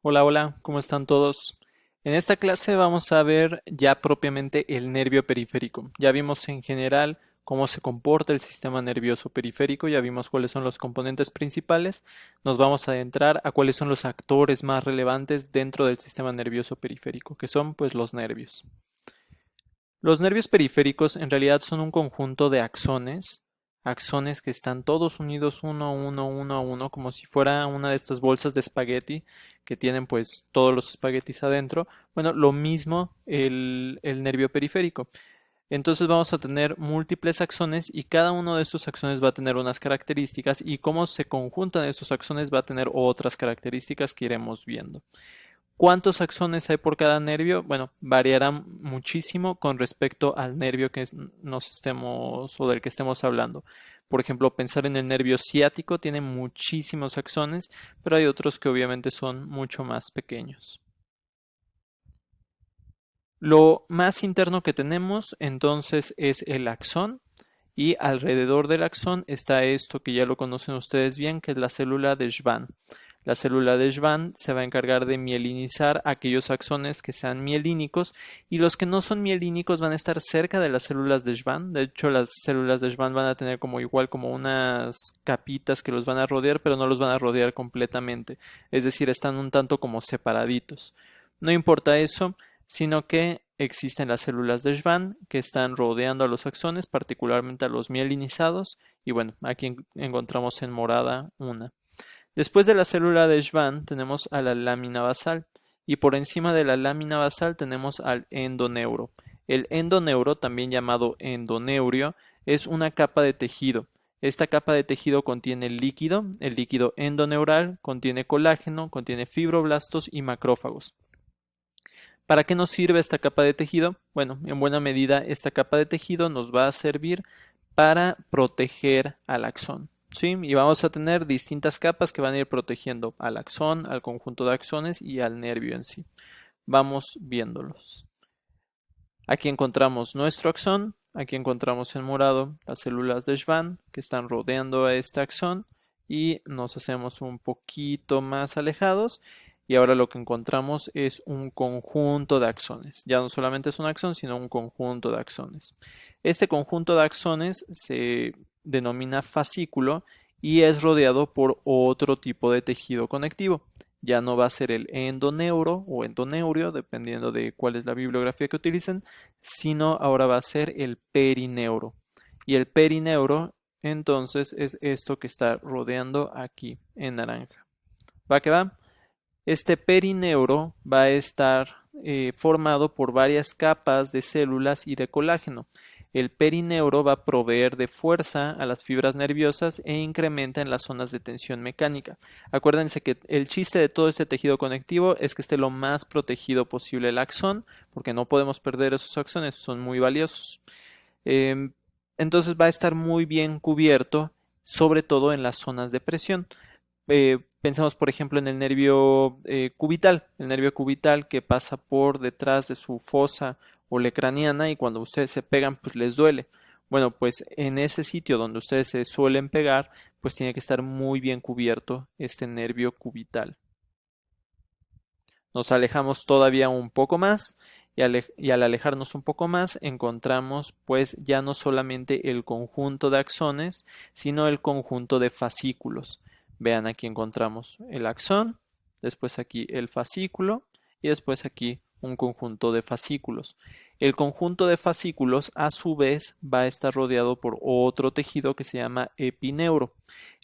Hola, hola, ¿cómo están todos? En esta clase vamos a ver ya propiamente el nervio periférico. Ya vimos en general cómo se comporta el sistema nervioso periférico, ya vimos cuáles son los componentes principales. Nos vamos a adentrar a cuáles son los actores más relevantes dentro del sistema nervioso periférico, que son pues los nervios. Los nervios periféricos en realidad son un conjunto de axones que están todos unidos uno a uno, uno a uno, como si fuera una de estas bolsas de espagueti que tienen pues todos los espaguetis adentro. Bueno, lo mismo el nervio periférico. Entonces vamos a tener múltiples axones y cada uno de estos axones va a tener unas características y cómo se conjuntan estos axones va a tener otras características que iremos viendo. ¿Cuántos axones hay por cada nervio? Bueno, variarán muchísimo con respecto al nervio que nos estemos o del que estemos hablando. Por ejemplo, pensar en el nervio ciático tiene muchísimos axones, pero hay otros que obviamente son mucho más pequeños. Lo más interno que tenemos entonces es el axón y alrededor del axón está esto que ya lo conocen ustedes bien, que es la célula de Schwann. La célula de Schwann se va a encargar de mielinizar aquellos axones que sean mielínicos y los que no son mielínicos van a estar cerca de las células de Schwann. De hecho, las células de Schwann van a tener como igual como unas capitas que los van a rodear, pero no los van a rodear completamente. Es decir, están un tanto como separaditos. No importa eso, sino que existen las células de Schwann que están rodeando a los axones, particularmente a los mielinizados, y bueno, aquí encontramos en morada una. Después de la célula de Schwann tenemos a la lámina basal y por encima de la lámina basal tenemos al endoneuro. El endoneuro, también llamado endoneurio, es una capa de tejido. Esta capa de tejido contiene el líquido endoneural, contiene colágeno, contiene fibroblastos y macrófagos. ¿Para qué nos sirve esta capa de tejido? Bueno, en buena medida esta capa de tejido nos va a servir para proteger al axón. ¿Sí? Y vamos a tener distintas capas que van a ir protegiendo al axón, al conjunto de axones y al nervio en sí. Vamos viéndolos. Aquí encontramos nuestro axón, aquí encontramos en morado las células de Schwann que están rodeando a este axón y nos hacemos un poquito más alejados y ahora lo que encontramos es un conjunto de axones. Ya no solamente es un axón, sino un conjunto de axones. Este conjunto de axones se denomina fascículo y es rodeado por otro tipo de tejido conectivo. Ya no va a ser el endoneuro o endoneurio, dependiendo de cuál es la bibliografía que utilicen, sino ahora va a ser el perineuro. Y el perineuro, entonces, es esto que está rodeando aquí en naranja. ¿Va que va? Este perineuro va a estar formado por varias capas de células y de colágeno. El perineuro va a proveer de fuerza a las fibras nerviosas e incrementa en las zonas de tensión mecánica. Acuérdense que el chiste de todo este tejido conectivo es que esté lo más protegido posible el axón, porque no podemos perder esos axones, son muy valiosos. Em, entonces va a estar muy bien cubierto, sobre todo en las zonas de presión. Pensamos, por ejemplo, en el nervio cubital, el nervio cubital que pasa por detrás de su fosa olecraniana y cuando ustedes se pegan, pues les duele. Bueno, pues en ese sitio donde ustedes se suelen pegar, pues tiene que estar muy bien cubierto este nervio cubital. Nos alejamos todavía un poco más y al alejarnos un poco más encontramos pues ya no solamente el conjunto de axones, sino el conjunto de fascículos. Vean, aquí encontramos el axón, después aquí el fascículo y después aquí un conjunto de fascículos. El conjunto de fascículos a su vez va a estar rodeado por otro tejido que se llama epineuro.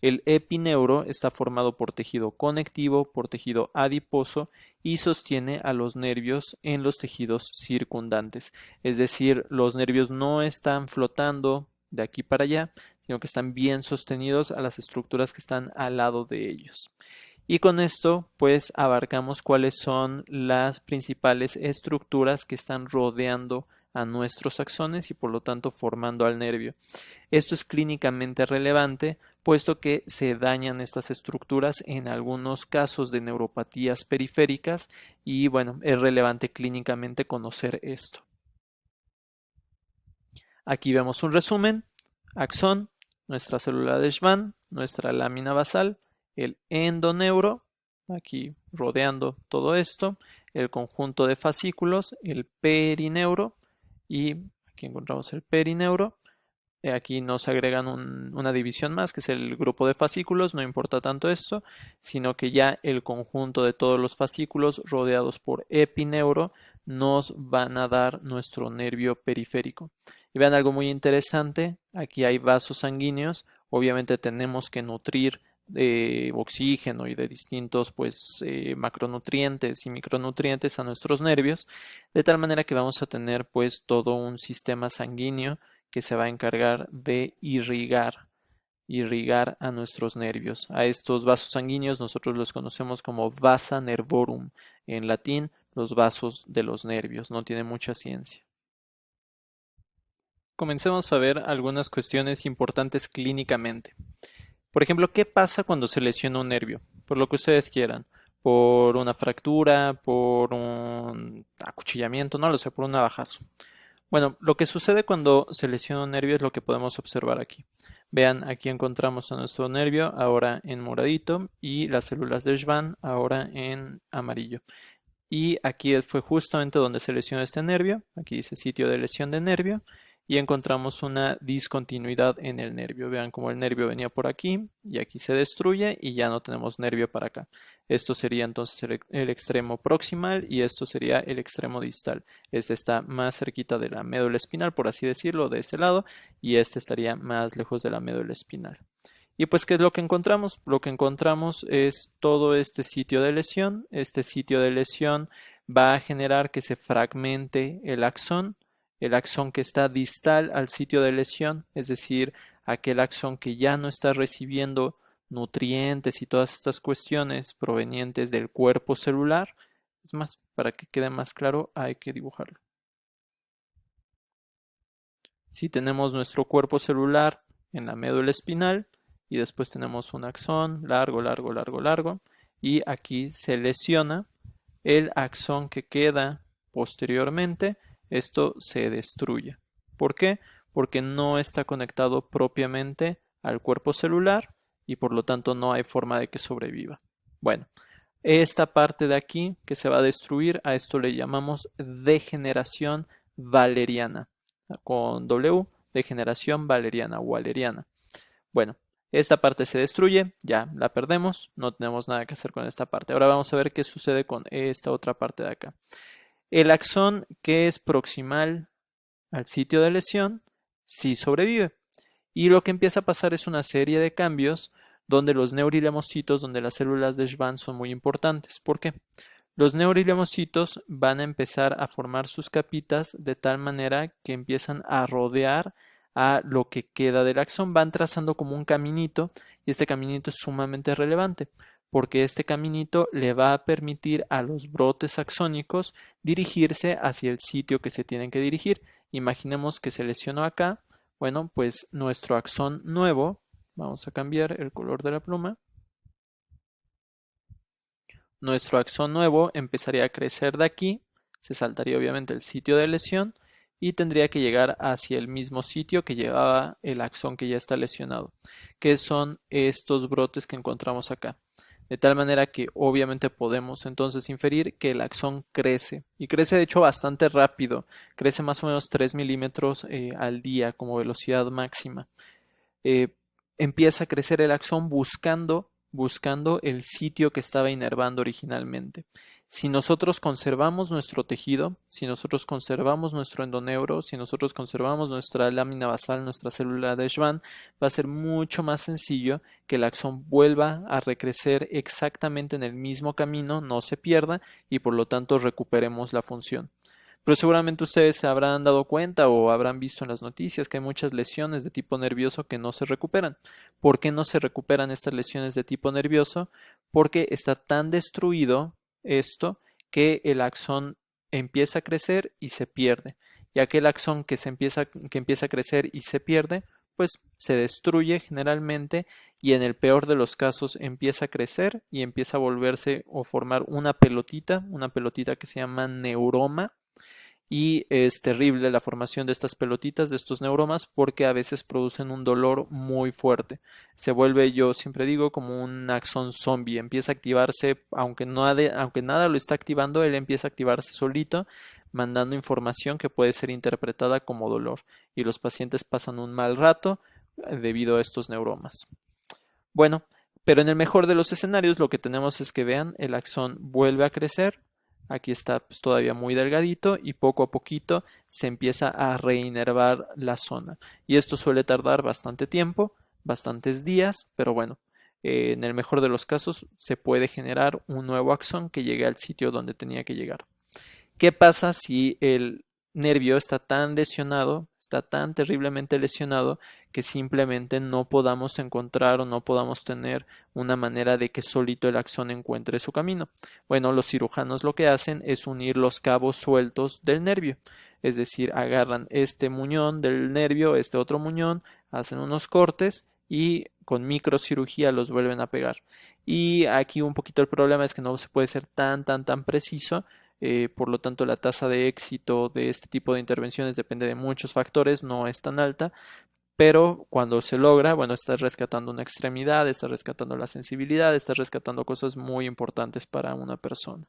El epineuro está formado por tejido conectivo, por tejido adiposo y sostiene a los nervios en los tejidos circundantes. Es decir, los nervios no están flotando de aquí para allá, sino que están bien sostenidos a las estructuras que están al lado de ellos. Y con esto, pues, abarcamos cuáles son las principales estructuras que están rodeando a nuestros axones y por lo tanto formando al nervio. Esto es clínicamente relevante, puesto que se dañan estas estructuras en algunos casos de neuropatías periféricas y bueno, es relevante clínicamente conocer esto. Aquí vemos un resumen, axón, nuestra célula de Schwann, nuestra lámina basal, el endoneuro, aquí rodeando todo esto, el conjunto de fascículos, el perineuro, y aquí encontramos el perineuro. Aquí nos agregan una división más, que es el grupo de fascículos, no importa tanto esto, sino que ya el conjunto de todos los fascículos rodeados por epineuro nos van a dar nuestro nervio periférico. Y vean algo muy interesante, aquí hay vasos sanguíneos, obviamente tenemos que nutrir de oxígeno y de distintos macronutrientes y micronutrientes a nuestros nervios, de tal manera que vamos a tener pues todo un sistema sanguíneo que se va a encargar de irrigar a nuestros nervios. A estos vasos sanguíneos nosotros los conocemos como vasa nervorum, en latín los vasos de los nervios, no tiene mucha ciencia. Comencemos a ver algunas cuestiones importantes clínicamente. Por ejemplo, ¿qué pasa cuando se lesiona un nervio? Por lo que ustedes quieran, por una fractura, por un acuchillamiento, no lo sé, por un navajazo. Bueno, lo que sucede cuando se lesiona un nervio es lo que podemos observar aquí. Vean, aquí encontramos a nuestro nervio ahora en moradito y las células de Schwann ahora en amarillo. Y aquí fue justamente donde se lesionó este nervio. Aquí dice sitio de lesión de nervio. Y encontramos una discontinuidad en el nervio. Vean cómo el nervio venía por aquí y aquí se destruye y ya no tenemos nervio para acá. Esto sería entonces el extremo proximal y esto sería el extremo distal. Este está más cerquita de la médula espinal, por así decirlo, de este lado, y este estaría más lejos de la médula espinal. Y pues, ¿qué es lo que encontramos? Lo que encontramos es todo este sitio de lesión. Este sitio de lesión va a generar que se fragmente el axón que está distal al sitio de lesión, es decir, aquel axón que ya no está recibiendo nutrientes y todas estas cuestiones provenientes del cuerpo celular. Es más, para que quede más claro, hay que dibujarlo. Si tenemos nuestro cuerpo celular en la médula espinal y después tenemos un axón largo, largo, largo, largo, y aquí se lesiona el axón que queda posteriormente, esto se destruye. ¿Por qué? Porque no está conectado propiamente al cuerpo celular y por lo tanto no hay forma de que sobreviva. Bueno, esta parte de aquí que se va a destruir, a esto le llamamos degeneración valeriana, con W, degeneración valeriana o waleriana. Bueno, esta parte se destruye, ya la perdemos, no tenemos nada que hacer con esta parte. Ahora vamos a ver qué sucede con esta otra parte de acá. El axón que es proximal al sitio de lesión sí sobrevive. Y lo que empieza a pasar es una serie de cambios donde los neurilemocitos, donde las células de Schwann son muy importantes. ¿Por qué? Los neurilemocitos van a empezar a formar sus capitas de tal manera que empiezan a rodear a lo que queda del axón, van trazando como un caminito y este caminito es sumamente relevante porque este caminito le va a permitir a los brotes axónicos dirigirse hacia el sitio que se tienen que dirigir. Imaginemos que se lesionó acá, bueno, pues nuestro axón nuevo, vamos a cambiar el color de la pluma, nuestro axón nuevo empezaría a crecer de aquí, se saltaría obviamente el sitio de lesión y tendría que llegar hacia el mismo sitio que llevaba el axón que ya está lesionado, que son estos brotes que encontramos acá. De tal manera que obviamente podemos entonces inferir que el axón crece y crece de hecho bastante rápido, crece más o menos 3 milímetros al día como velocidad máxima. Empieza a crecer el axón buscando el sitio que estaba inervando originalmente. Si nosotros conservamos nuestro tejido, si nosotros conservamos nuestro endoneuro, si nosotros conservamos nuestra lámina basal, nuestra célula de Schwann, va a ser mucho más sencillo que el axón vuelva a recrecer exactamente en el mismo camino, no se pierda y por lo tanto recuperemos la función. Pero seguramente ustedes se habrán dado cuenta o habrán visto en las noticias que hay muchas lesiones de tipo nervioso que no se recuperan. ¿Por qué no se recuperan estas lesiones de tipo nervioso? Porque está tan destruido esto que el axón empieza a crecer y se pierde. Y aquel axón que empieza a crecer y se pierde, pues se destruye generalmente y en el peor de los casos empieza a crecer y empieza a volverse o formar una pelotita que se llama neuroma y es terrible la formación de estas pelotitas, de estos neuromas, porque a veces producen un dolor muy fuerte. Se vuelve, yo siempre digo, como un axón zombie. Empieza a activarse, aunque nada lo está activando, él empieza a activarse solito, mandando información que puede ser interpretada como dolor. Y los pacientes pasan un mal rato debido a estos neuromas. Bueno, pero en el mejor de los escenarios lo que tenemos es que vean, el axón vuelve a crecer. Aquí está pues, todavía muy delgadito y poco a poquito se empieza a reinervar la zona. Y esto suele tardar bastante tiempo, bastantes días, pero bueno, en el mejor de los casos se puede generar un nuevo axón que llegue al sitio donde tenía que llegar. ¿Qué pasa si el nervio está tan lesionado, está tan terriblemente lesionado que simplemente no podamos encontrar o no podamos tener una manera de que solito el axón encuentre su camino? Bueno, los cirujanos lo que hacen es unir los cabos sueltos del nervio, es decir, agarran este muñón del nervio, este otro muñón, hacen unos cortes y con microcirugía los vuelven a pegar. Y aquí un poquito el problema es que no se puede ser tan preciso, por lo tanto la tasa de éxito de este tipo de intervenciones depende de muchos factores, no es tan alta, pero cuando se logra, bueno, estás rescatando una extremidad, estás rescatando la sensibilidad, estás rescatando cosas muy importantes para una persona.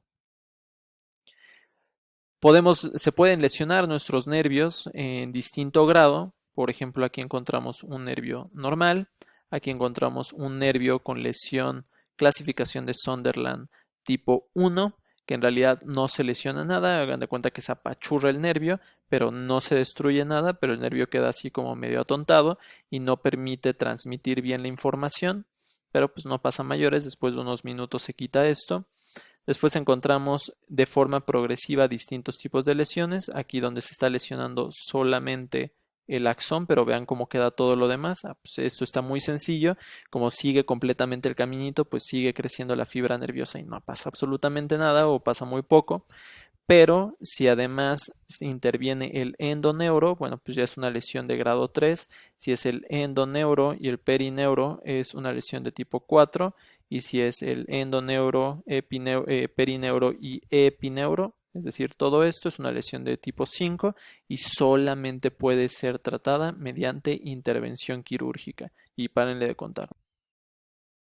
Se pueden lesionar nuestros nervios en distinto grado. Por ejemplo, aquí encontramos un nervio normal, aquí encontramos un nervio con lesión, clasificación de Sunderland tipo 1, que en realidad no se lesiona nada. Hagan de cuenta que se apachurra el nervio, pero no se destruye nada, pero el nervio queda así como medio atontado y no permite transmitir bien la información. Pero pues no pasa mayores, después de unos minutos se quita esto. Después encontramos de forma progresiva distintos tipos de lesiones. Aquí donde se está lesionando solamente el axón, pero vean cómo queda todo lo demás. Pues esto está muy sencillo. Como sigue completamente el caminito, pues sigue creciendo la fibra nerviosa y no pasa absolutamente nada o pasa muy poco. Pero si además interviene el endoneuro, bueno, pues ya es una lesión de grado 3. Si es el endoneuro y el perineuro, es una lesión de tipo 4. Y si es el endoneuro, perineuro y epineuro, es decir, todo esto es una lesión de tipo 5 y solamente puede ser tratada mediante intervención quirúrgica. Y párenle de contar.